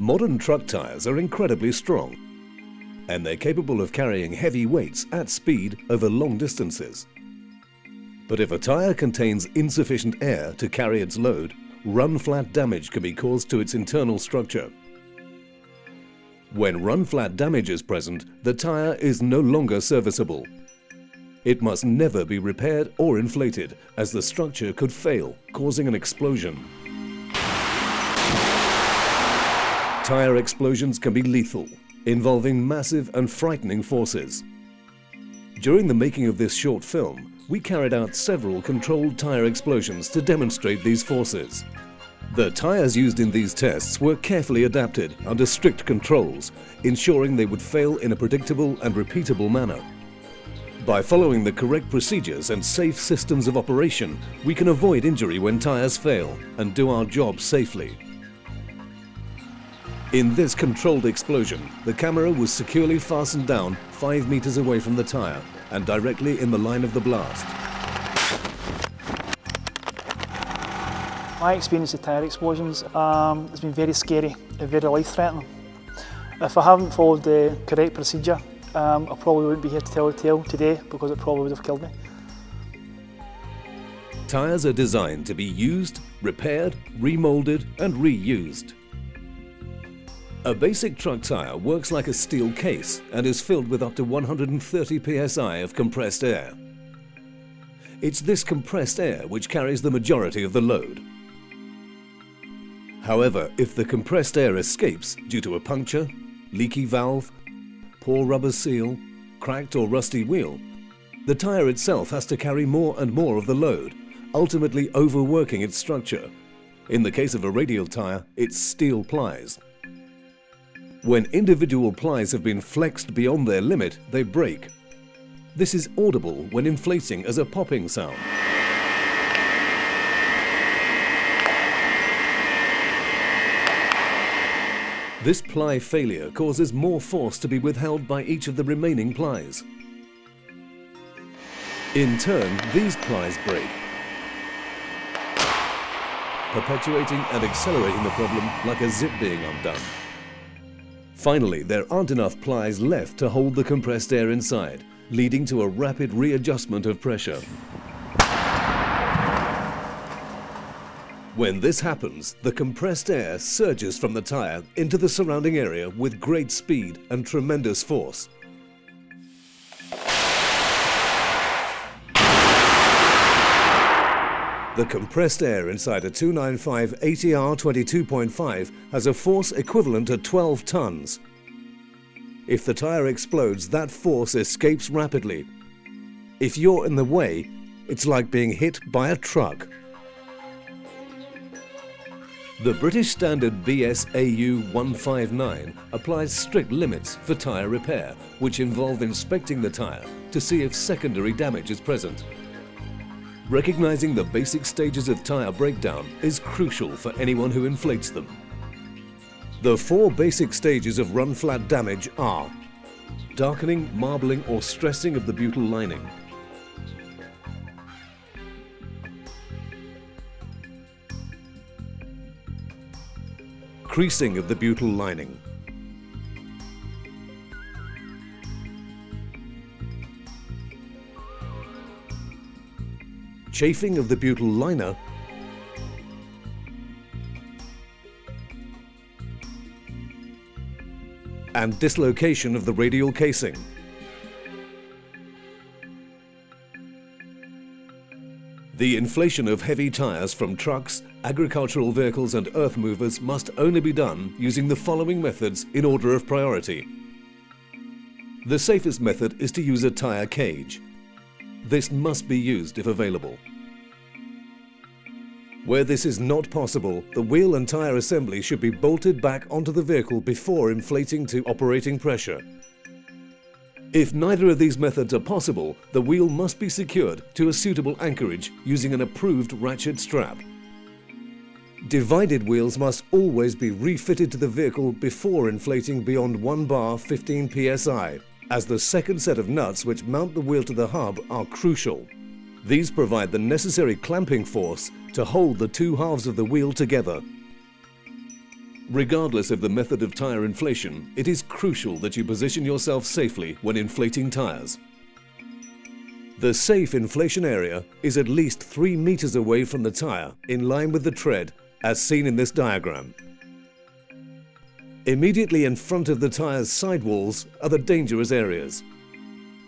Modern truck tyres are incredibly strong, and they're capable of carrying heavy weights at speed over long distances. But if a tyre contains insufficient air to carry its load, run-flat damage can be caused to its internal structure. When run-flat damage is present, the tyre is no longer serviceable. It must never be repaired or inflated, as the structure could fail, causing an explosion. Tyre explosions can be lethal, involving massive and frightening forces. During the making of this short film, we carried out several controlled tyre explosions to demonstrate these forces. The tyres used in these tests were carefully adapted under strict controls, ensuring they would fail in a predictable and repeatable manner. By following the correct procedures and safe systems of operation, we can avoid injury when tyres fail and do our job safely. In this controlled explosion, the camera was securely fastened down 5 meters away from the tyre and directly in the line of the blast. My experience with tyre explosions has been very scary and very life-threatening. If I haven't followed the correct procedure, I probably wouldn't be here to tell the tale today, because it probably would have killed me. Tyres are designed to be used, repaired, remoulded and reused. A basic truck tyre works like a steel case and is filled with up to 130 psi of compressed air. It's this compressed air which carries the majority of the load. However, if the compressed air escapes due to a puncture, leaky valve, poor rubber seal, cracked or rusty wheel, the tyre itself has to carry more and more of the load, ultimately overworking its structure. In the case of a radial tyre, it's steel plies. When individual plies have been flexed beyond their limit, they break. This is audible when inflating as a popping sound. This ply failure causes more force to be withheld by each of the remaining plies. In turn, these plies break, perpetuating and accelerating the problem like a zip being undone. Finally, there aren't enough plies left to hold the compressed air inside, leading to a rapid readjustment of pressure. When this happens, the compressed air surges from the tyre into the surrounding area with great speed and tremendous force. The compressed air inside a 295 ATR 22.5 has a force equivalent to 12 tons. If the tyre explodes, that force escapes rapidly. If you're in the way, it's like being hit by a truck. The British standard BS-AU 159 applies strict limits for tyre repair, which involve inspecting the tyre to see if secondary damage is present. Recognizing the basic stages of tyre breakdown is crucial for anyone who inflates them. The 4 basic stages of run-flat damage are darkening, marbling or stressing of the butyl lining, creasing of the butyl lining, chafing of the butyl liner, and dislocation of the radial casing. The inflation of heavy tyres from trucks, agricultural vehicles and earth movers must only be done using the following methods in order of priority. The safest method is to use a tyre cage. This must be used if available. Where this is not possible, the wheel and tyre assembly should be bolted back onto the vehicle before inflating to operating pressure. If neither of these methods are possible, the wheel must be secured to a suitable anchorage using an approved ratchet strap. Divided wheels must always be refitted to the vehicle before inflating beyond 1 bar 15 psi, as the second set of nuts which mount the wheel to the hub are crucial. These provide the necessary clamping force to hold the 2 halves of the wheel together. Regardless of the method of tyre inflation, it is crucial that you position yourself safely when inflating tyres. The safe inflation area is at least 3 meters away from the tyre, in line with the tread, as seen in this diagram. Immediately in front of the tyre's sidewalls are the dangerous areas.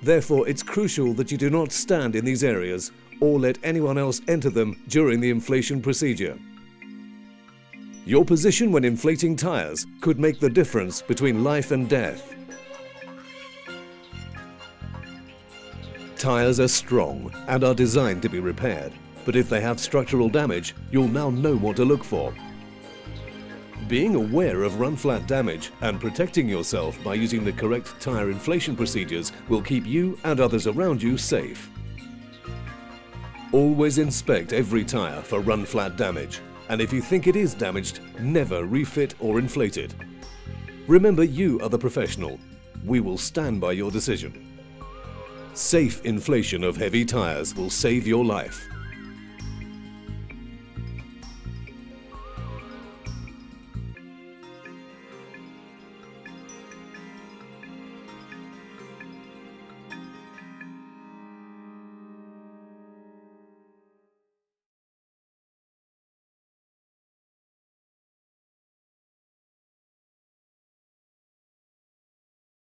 Therefore, it's crucial that you do not stand in these areas or let anyone else enter them during the inflation procedure. Your position when inflating tyres could make the difference between life and death. Tyres are strong and are designed to be repaired, but if they have structural damage, you'll now know what to look for. Being aware of run-flat damage and protecting yourself by using the correct tyre inflation procedures will keep you and others around you safe. Always inspect every tyre for run-flat damage, and if you think it is damaged, never refit or inflate it. Remember, you are the professional. We will stand by your decision. Safe inflation of heavy tyres will save your life.